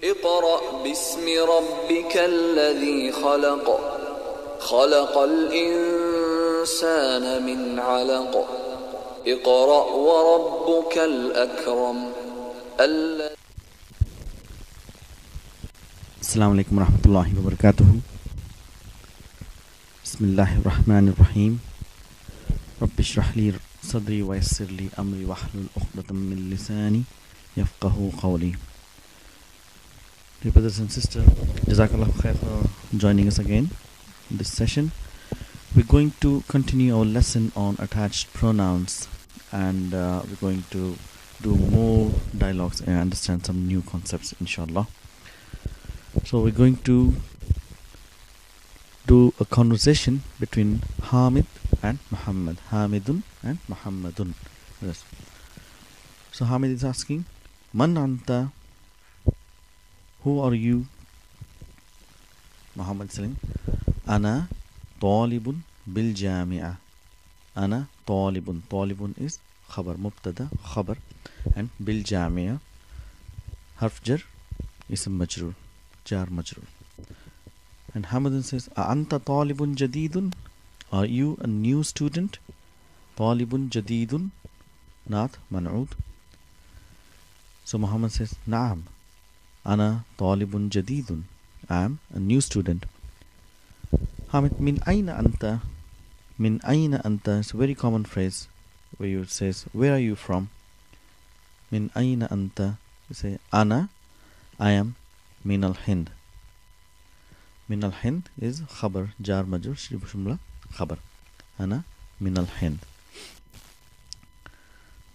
اقرأ باسم ربك الذي خلق خلق الإنسان من علق اقرأ وربك الأكرم Assalamu alaikum warahmatullahi wabarakatuh. Bismillahir Rahmanir Rahim. Rabbi shrah li sadri wa yassir li amri wahlul 'uqdatam min lisani yafqahu qawli. Dear brothers and sisters, Jazakallahu khair for joining us again in this session. We're going to continue our lesson on attached pronouns, and we're going to do more dialogues and understand some new concepts, inshallah. So we're going to do a conversation between Hamid and Muhammad. Hamidun and Muhammadun. Yes. So Hamid is asking, Man anta? Who are you? Muhammad is saying, Ana talibun bil jami'ah. Ana talibun. Talibun is khabar, mubtada, khabar, and bil jami'ah harf jar, ism majrur, jar majrur. And Hamidun says, Anta talibun jadidun? Are you a new student? Talibun jadidun, not man'ud. So Muhammad says, Naam, Ana talibun jadidun. I am a new student. Hamid, min aina anta? Min aina anta is a very common phrase where you says, where are you from? Min aina anta? You say, Ana, I am min al-Hind. Min al-Hind is khabar, jar majrur, shibla khabar. Ana min al-Hind.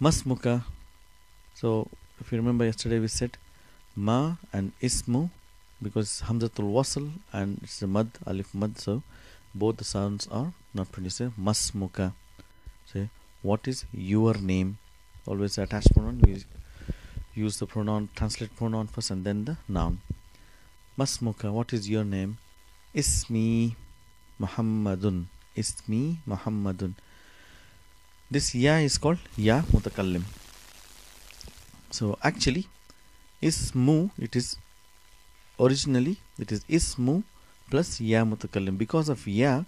Masmuka. So if you remember yesterday we said ma and ismu, because hamzatul wasl and it's a mad, alif mad, so both the sounds are not produced. Masmuka. Say, what is your name? Always attached pronoun. We use the pronoun, translate pronoun first and then the noun. Masmuka, what is your name? Ismi Muhammadun. Ismi Muhammadun. This ya is called ya mutakallim. So actually, ismu, it is originally, it is ismu plus ya mutakallim. Because of ya,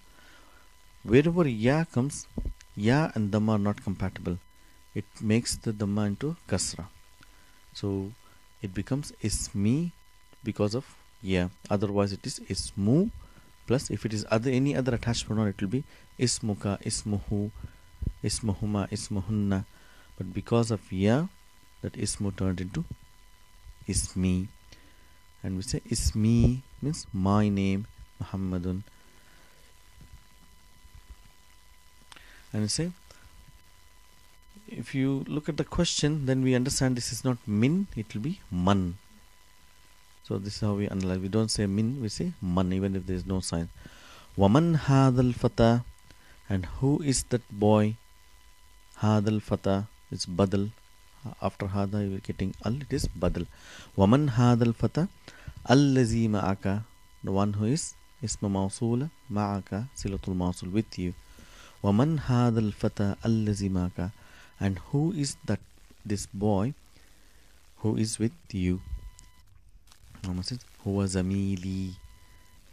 wherever ya comes, ya and dhamma are not compatible. It makes the dhamma into kasra. So it becomes ismi because of ya. Otherwise it is ismu plus, if it is any other attached pronoun, it will be ismuka, ismuhu, ismuhuma, ismuhunna. But because of ya, that ismu turned into ismi. And we say ismi means my name, Muhammadun. And we say, if you look at the question, then we understand this is not min, it will be man. So this is how we analyze. We don't say min, we say man, even if there is no sign. Waman hadal fata? And who is that boy? Hadal fata is badal. After hada you are getting al, it is badal. Waman hadal fata? Allazi ma'aka, the one who is isma mawsula, ma'aka silatul mawsul, with you. Waman hadal fata allazi ma'aka? And who is that, this boy who is with you? Mama says, huwa zamili,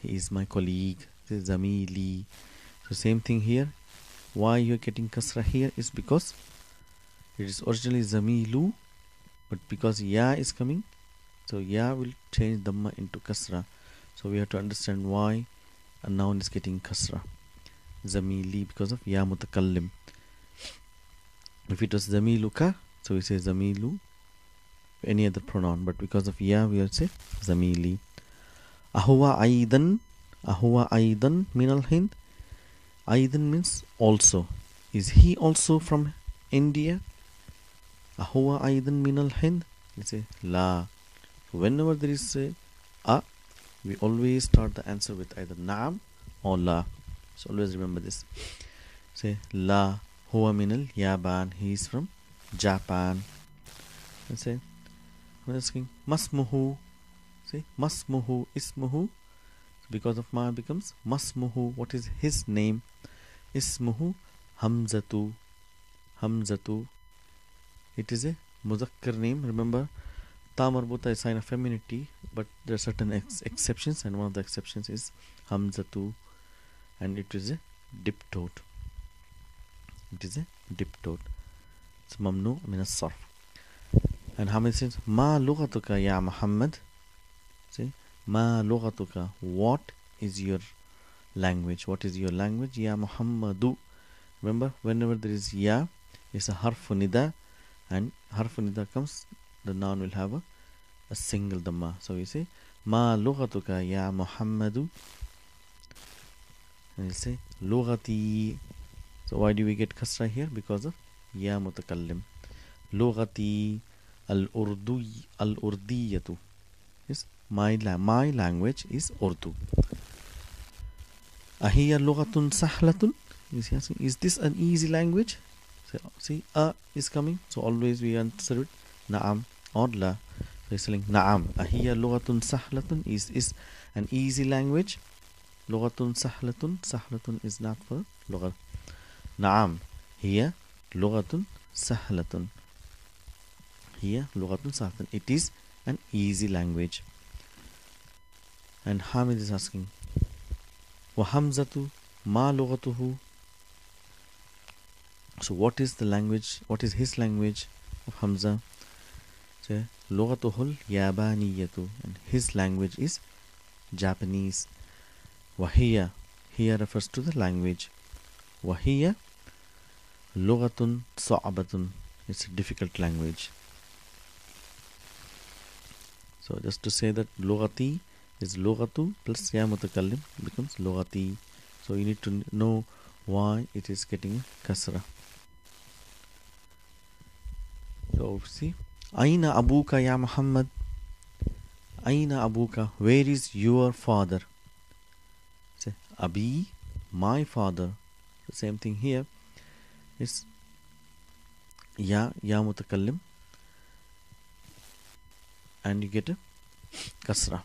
he is my colleague. This is zamili. So same thing here. Why you are getting kasra here is because it is originally zamilu, but because ya is coming, so ya will change dhamma into kasra. So we have to understand why a noun is getting kasra. Zamili, because of ya mutakallim. If it was zamiluka, so we say zamilu, any other pronoun, but because of ya we will say zamili. Ahuwa aidan? Ahuwa aidan min al-Hind? Aidan means also. Is he also from India? Ahuwa aidan min al-Hind? We say la. Whenever there is a, we always start the answer with either naam or la. So always remember this. Say la. Huwa min al-Yaban. He is from Japan. And say, I'm asking masmuhu. Say masmuhu, ismuhu. Because of ma becomes masmuhu. What is his name? Ismuhu Hamzatu. Hamzatu. It is a muzakkar name. Remember, Ta marbuta is sign of femininity, but there are certain exceptions, and one of the exceptions is hamzatu, and it is a diptote. It is a diptote. It's mamnu min as-sarf. And Hamid says, Ma lughatuka ya Muhammad. See, Ma lughatuka. What is your language? What is your language? Ya Muhammadu. Remember, whenever there is ya, it's a harfu nida, and harfu nida comes, the noun will have a single dhamma. So we say, Ma lughatuka ya Muhammadu. And we'll say, Lughati. So why do we get kasra here? Because of ya mutakallim. Lughati al-urdiyatu. Yes, my language is Urdu. Ahiya lughatun sahlatun. Is this an easy language? So, see, is coming. So always we answer it na'am or la. So he's saying na'am. Ahiya lughatun sahlatun. Is an easy language. Lughatun sahlatun. Sahlatun is not for lughat. Na'am. Hiya lughatun sahlatun. Here, lughatun sahlatun. It is an easy language. And Hamid is asking, Wa hamzatu ma lughatuhu. So what is the language? What is his language of Hamza? So lughatuhul yabaniyatu, and his language is Japanese. Wahiya, here refers to the language. Wahiya lughatun sa'abatun. It's a difficult language. So just to say that lughati is lughatu plus ya mutakallim becomes lughati. So you need to know why it is getting a kasra. So see, Aina abuka ya Muhammad. Aina abuka, where is your father? Say abi, my father. The same thing here is ya mutakallim, and you get a kasra.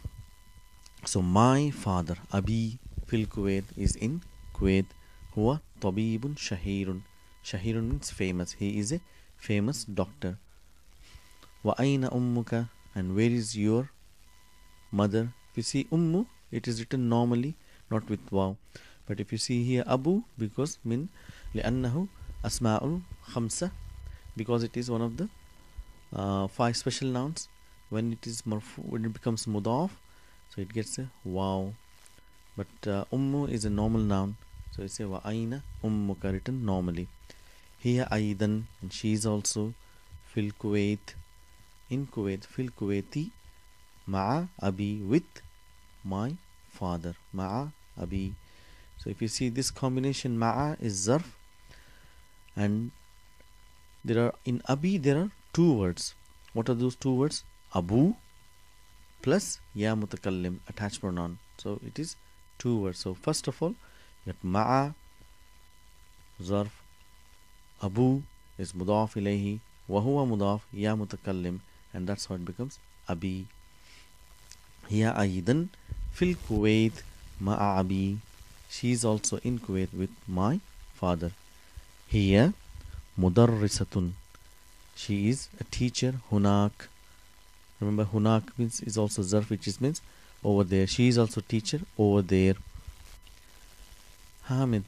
So my father, abi fil Kuwait, is in Kuwait. Huwa tabibun shahirun. Shahirun means famous. He is a famous doctor. Wa aina ummuka, and where is your mother? If you see ummu, it is written normally, not with waw. But if you see here abu, because min li'annahu asma'ul khamsa, because it is one of the 5 special nouns. When it is when it becomes mudaf, so it gets a waw. But ummu is a normal noun, so it's a wa aina ummuka, written normally. Hiya aidan, and she is also fil Kuwait, in Kuwait, fil Kuwaiti, ma'a abi, with my father, ma'a abi. So if you see this combination, ma'a is zarf, and in abi there are 2 words. What are those 2 words? Abu plus ya mutakallim, attached pronoun. So it is 2 words. So first of all, you have ma'a zarf, abu is mudaf ilayhi, wa huwa mudaf, ya mutakallim, and that's how it becomes abi. Hiya aidan fil Kuwait ma'a abi. She is also in Kuwait with my father. Hiya mudarrisatun. She is a teacher. Hunak. Remember, hunak means is also zarf, which means over there. She is also teacher over there. Hamid,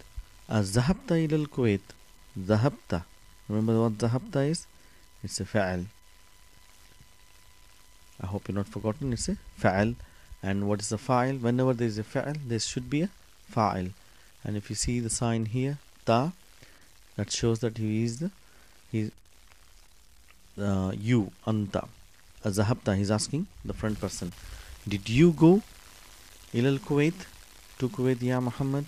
zahabta ila Kuwait. Zahabta. Remember what zahabta is? It's a fa'al. I hope you're not forgotten. It's a fa'al. And what is a fa'al? Whenever there is a fa'al, there should be a fa'al. And if you see the sign here, ta, that shows that he is you, anta. Zahabta, he's asking the front person, did you go ilal Kuwait, to Kuwait ya Muhammad?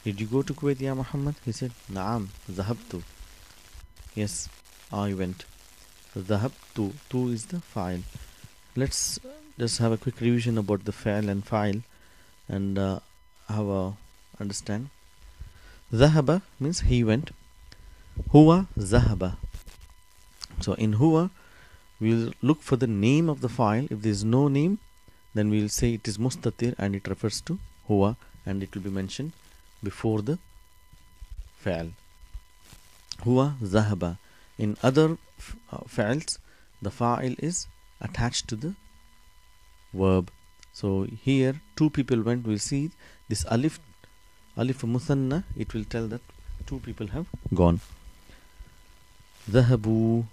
Did you go to Kuwait ya Muhammad? He said, Naam, zahabtu. Yes, I went. Zahabtu, tu is the fa'il. Let's just have a quick revision about the fa'il and fa'il, and have a understand. Zahaba means he went. Huwa zahaba. So in huwa, we'll look for the name of the file. If there is no name, then we'll say it is mustatir and it refers to huwa, and it will be mentioned before the fa'al. Huwa zahaba. In other fa'als, the fa'il is attached to the verb. So here two people went. We'll see this alif muthanna, it will tell that two people have gone. Dhahabu,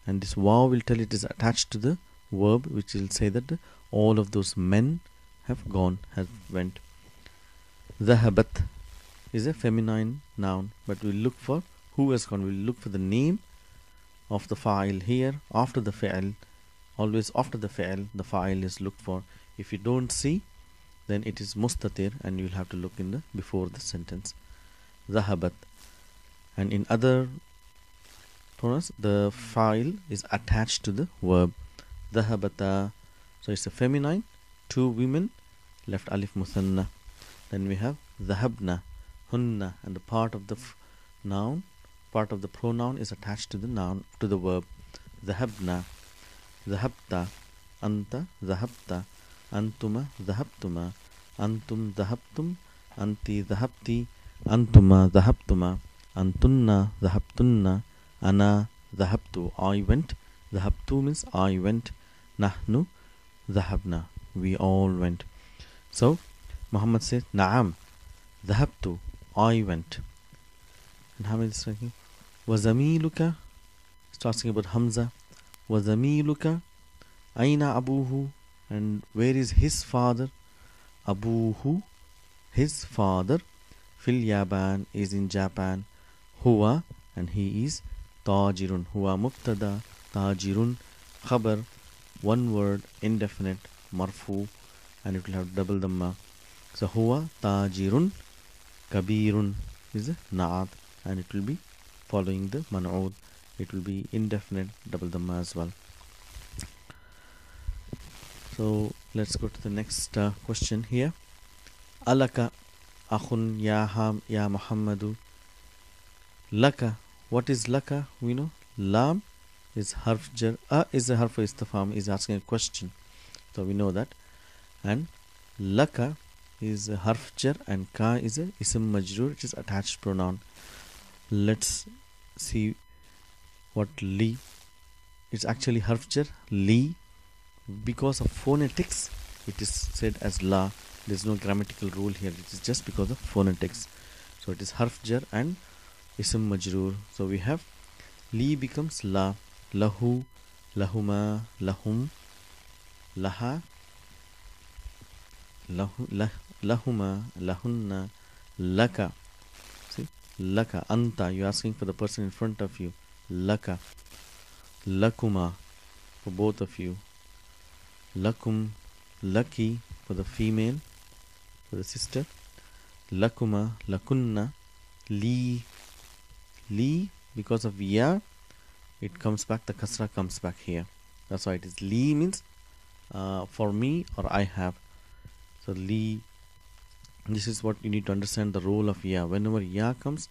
and this waw will tell it is attached to the verb, which will say that all of those men have gone, have went. Dhahabat is a feminine noun, but we'll look for who has gone. We'll look for the name of the fa'il here after the fa'il. Always after the fa'il is looked for. If you don't see, then it is mustatir, and you'll have to look in the before the sentence. Dhahabat. And in other pronouns, the fa'il is attached to the verb. Dhahabata. So it's a feminine, two women, left alif muthanna. Then we have dhahabna, hunna, and the part of the noun, part of the pronoun is attached to the noun, to the verb. Dhahabna, dhahabta, anta, dhahabta, antuma, dhahabtuma, antum, dhahabtum, anti, dhahabti, antuma, dhahabtuma, antunna, dhahabtunna, ana, dhahabtu, I went. Dhahabtu means I went. Nahnu, dhahabna, we all went. So Muhammad said, Na'am, dhahabtu, I went. And Hamid is saying, Wazamiluka, starting about Hamza. Wazamiluka, Aina abuhu, and where is his father? Abuhu, his father. Fil Yaban, is in Japan. Huwa, and he is Tajirun. Huwa mubtada, Tajirun, khabar, one word, indefinite, marfu, and it will have double dhamma. So huwa tajirun kabirun is a na'at, and it will be following the man'ud. It will be indefinite, double dhamma as well. So let's go to the next question here. Alaka akhun ya Muhammadu. Laka, what is laka? We know lam is harf jar, is a harf istifham, is asking a question, so we know that. And laka is a harf jar, and ka is a ism majroor, it is attached pronoun. Let's see what li. It's actually harf jar, li. Because of phonetics, it is said as la. There is no grammatical rule here, it is just because of phonetics. So it is harf jar and ism majroor. So we have li becomes la. Lahu, lahuma, lahum, laha, lahuma, lahunna, laka. See, laka, anta, you're asking for the person in front of you. Laka, lakuma, for both of you. Lakum, lucky, for the female, for the sister. Lakuma, lakunna, li, because of ya, it comes back, the kasra comes back here. That's why it is li, means for me or I have. So li, this is what you need to understand, the role of ya. Whenever ya comes,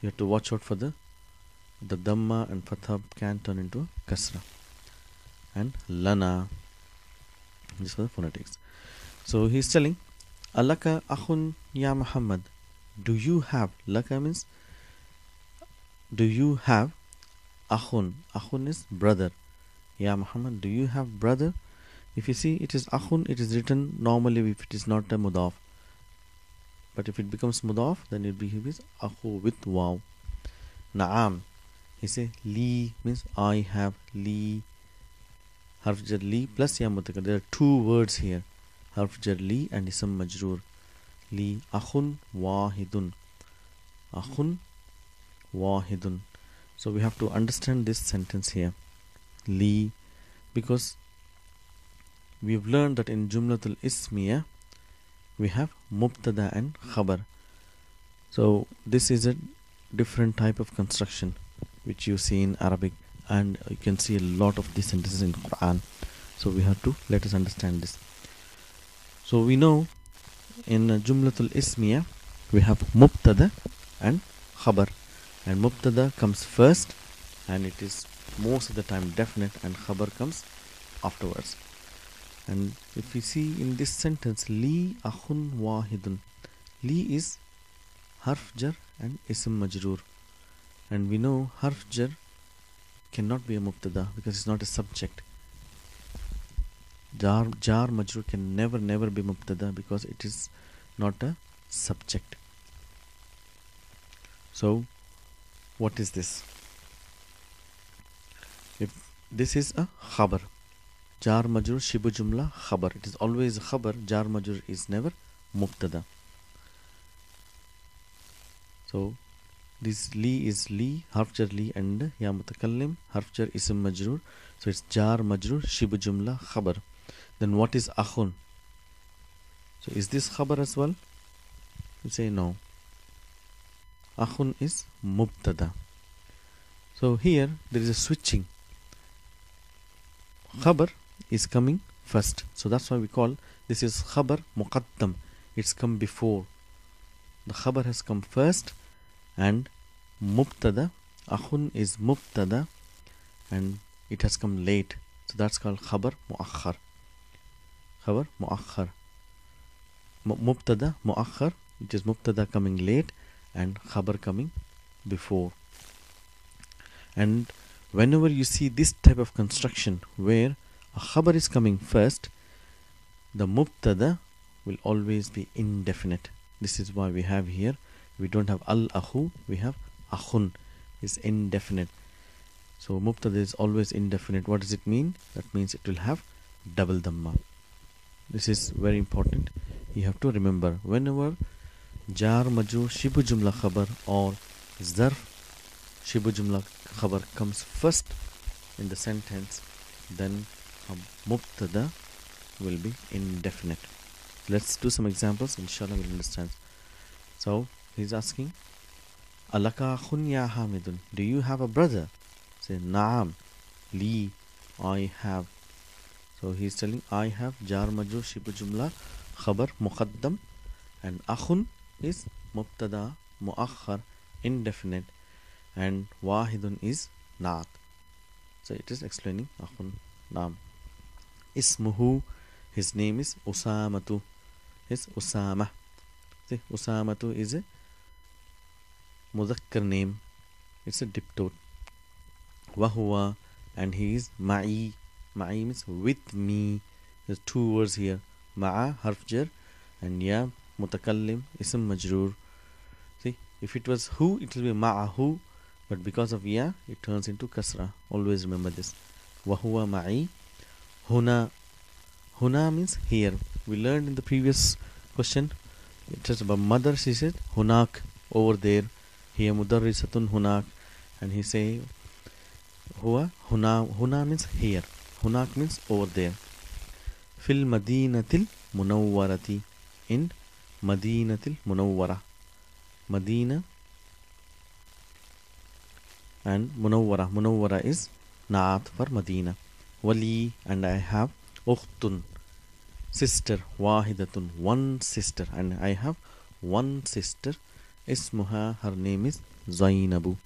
you have to watch out for the dhamma and fatha can turn into a kasra. And lana, this for the phonetics. So he's telling, Alaka akhun ya Muhammad, do you have? Laka means do you have? Akhun, akhun is brother. Ya Muhammad, do you have brother? If you see it is akhun, it is written normally if it is not a mudaf. But if it becomes mudaf, then it will be akhu with waw. Na'am, he say li means I have. Li, harf jar li plus ya mutakallim. There are two words here, harf jar li and ism majroor. Li akhun wahidun. Akhun wahidun. So we have to understand this sentence here. Li, because we have learned that in Jumlatul Ismiya we have Mubtada and Khabar. So this is a different type of construction which you see in Arabic, and you can see a lot of these sentences in Quran. So we have to let us understand this. So we know in Jumlatul Ismiya we have Mubtada and Khabar, and Mubtada comes first and it is most of the time definite, and Khabar comes afterwards. And if we see in this sentence, li akhun wahidun, li is harf jar and ism majroor, and we know harf jar cannot be a mubtada because it's not a subject. jar majrur can never be mubtada because it is not a subject. So what is this? If this is a khabar, jar majrur shibu jumla khabar, it is always a khabar. Jar majrur is never mubtada. So this li is li, harf jar li, and ya mutakallim, harf jar ism majrur. So it's jar majrur shibu jumla khabar. Then what is akhun? So is this khabar as well? You say no. Akhun is mubtada. So here there is a switching. Khabar is coming first. So that's why we call this is khabar muqaddam. It's come before. The khabar has come first, and mubtada, akhun is mubtada, and it has come late. So that's called khabar muakhar. Khabar muakhar. Mubtada muakhar, which is mubtada coming late and khabar coming before. And whenever you see this type of construction where a khabar is coming first, the mubtada will always be indefinite. This is why we have here, we don't have al-akhu, we have akhun, is indefinite. So mubtada is always indefinite. What does it mean? That means it will have double dhamma. This is very important. You have to remember, whenever jar majrur shibu jumla khabar or zarf shibu jumla khabar comes first in the sentence, then a mubtada will be indefinite. Let's do some examples, inshallah we'll understand. So he's asking, alaka akhun ya hamidun, do you have a brother? Say naam, li, I have. So he's telling I have jar majrur shibu jumla khabar muqaddam, and akhun is mubtada muakhar indefinite, and wahidun is naat. So it is explaining akhun naam. Ismuhu, his name is Usamatu. Is Usama. See, Usamatu is a mudhakkar name. It's a diptot. Wahuwa, and he is ma'i. Ma'i means with me. There's two words here. Ma'a harf jar and ya mutakallim ism majroor. See, if it was hu, it will be ma'ahu, but because of ya, it turns into kasra. Always remember this. Wahuwa ma'i. Huna. Huna means here. We learned in the previous question, it is about mother. She said hunak, over there. Here mudarrisatun hunak, and he say huwa huna. Huna means here. Hunak means over there. Fil madinatil munawwarati, in madinatil munawwara. Madina and munawwara. Munawwara is naat for Madina. Wali, and I have ukhtun, sister. Wahidatun, one sister, and I have one sister. Ismuha, her name is Zainabu.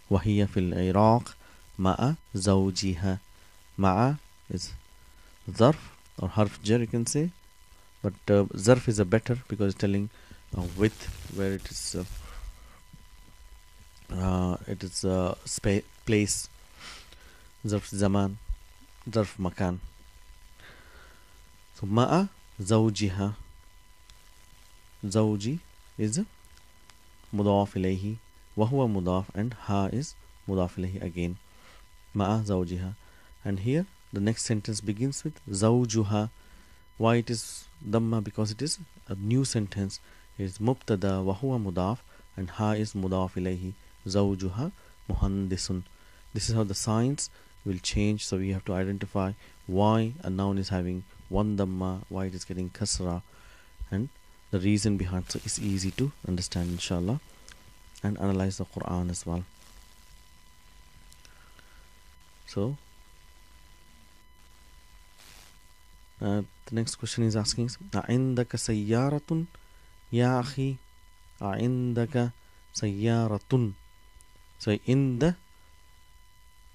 Wahiya fil Iraq ma'a zawjiha. Ma'a is zarf or harf jar, you can say, but zarf is a better because it's telling with, where it is place. Zarf zaman, zarf makan. So ma'a zawjiha. Zawji is mudaf ilayhi, wa huwa mudaf, and ha is mudaf ilayhi again. Ma'a zawjiha. And here the next sentence begins with zawjuha. Why it is dhamma? Because it is a new sentence. It is mubtada wa huwa mudaf, and ha is mudaf ilayhi. Zawjuha muhandisun. This is how the signs will change. So we have to identify why a noun is having one dhamma, why it is getting kasra, and the reason behind. So it's easy to understand, inshallah, and analyze the Quran as well. So the next question is asking, a'indaka sayyaratun ya akhi? A'indaka sayyaratun. So in the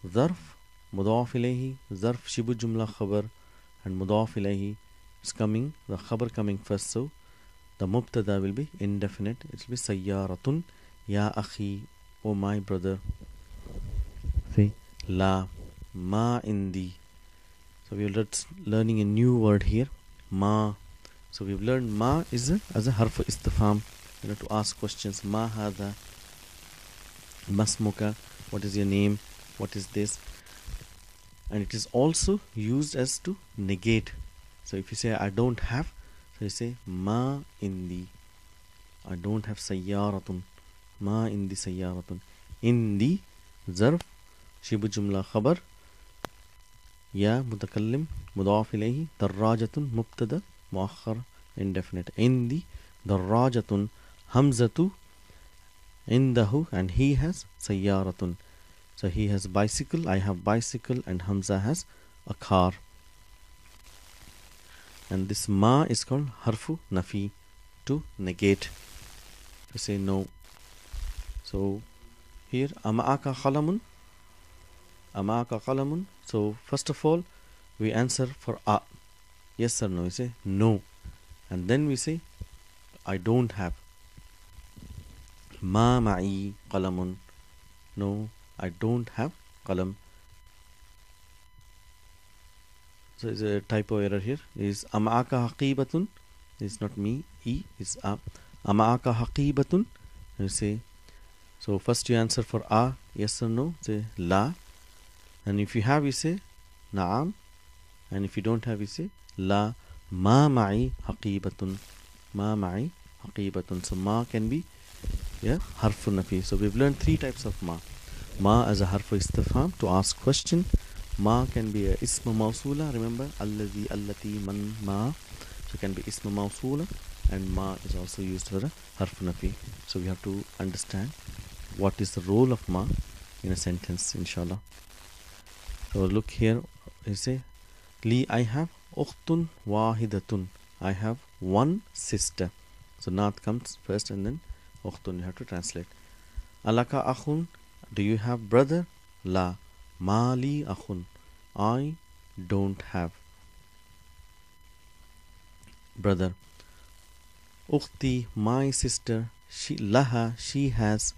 zarf mudaf ilayhi, zarf shibu jumla khabar, and mudaf ilayhi is coming, the khabar coming first, so the mubtada will be indefinite. It will be sayyaratun ya akhi, oh my brother. See, la, ma indi. So we are learning a new word here, ma. So we've learned ma is as a harf istifham, to ask questions. Ma hada, masmuka, what is your name, what is this? And it is also used as to negate. So if you say I don't have, so you say ma indi, I don't have sayyaratun, ma indi sayyaratun. Indi zarf, shibu jumla khabar, ya mutakallim mudaf ilayhi, darrajatun mubtada muakhar indefinite. Indi darrajatun, hamzatu indahu, and he has sayyaratun. So he has bicycle, I have bicycle, and Hamza has a car. And this ma is called harfu nafi, to negate, to say no. So here ama'aka khalamun, ama'aka khalamun. So first of all we answer for a, yes or no. We say no, and then we say I don't have. Ma ma'i qalamun, no, I don't have qalam. So it's a typo error here. Is ama'aka haqibatun, it's not me, e is a. Ama'aka haqibatun, you say. So first you answer for a, yes or no, say la. And if you have, you say na'am. And if you don't have, you say la. Ma ma'i haqibatun, ma ma'i haqibatun. So ma can be harfu nafi. So we've learned three types of ma. Ma as a harfu istifham, to ask question. Ma can be a isma mawsula, remember, alladhi, allati, man, ma. So it can be isma mawsula, and ma is also used for a harfu nafi. So we have to understand what is the role of ma in a sentence, inshallah. So look here, you say li, I have ukhtun wahidatun, I have one sister. So naat comes first and then ukhtun, you have to translate. Alaka akhun, do you have brother? La. Mali akhun, I don't have brother. Ukhti, my sister, she laha, she has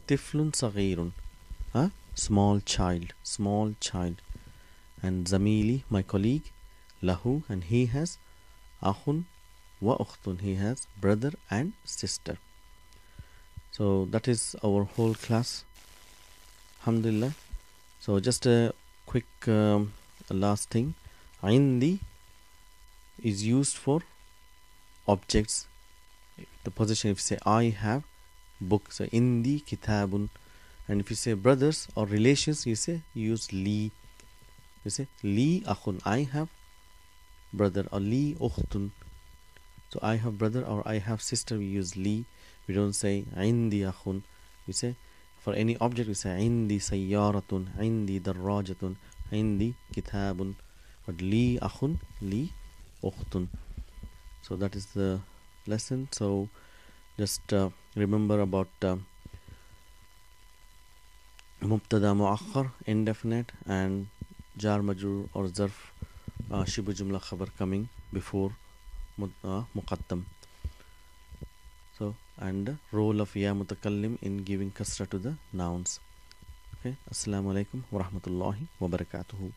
tiflun saghirun, a small child, small child. And zamili, my colleague, lahu, and he has akhun wa ukhtun, he has brother and sister. So that is our whole class, alhamdulillah. So just a quick last thing. Indi is used for objects. The position, if you say I have book, so indi kitabun. And if you say brothers or relations, you use li. You say li akhun, I have brother, or li ukhtun. So I have brother or I have sister, we use li. We don't say indi akhun. We say for any object, we say indi sayyaratun, indi darrajatun, indi kitabun. But li akhun, li ukhtun. So that is the lesson. So just remember about mubtada muakhar, indefinite, and jar majrur or zarf, shibu jumla khabar coming before muqaddam. So, and role of ya mutakallim in giving kasra to the nouns. Okay, assalamu alaikum wa rahmatullahi wa barakatuhu.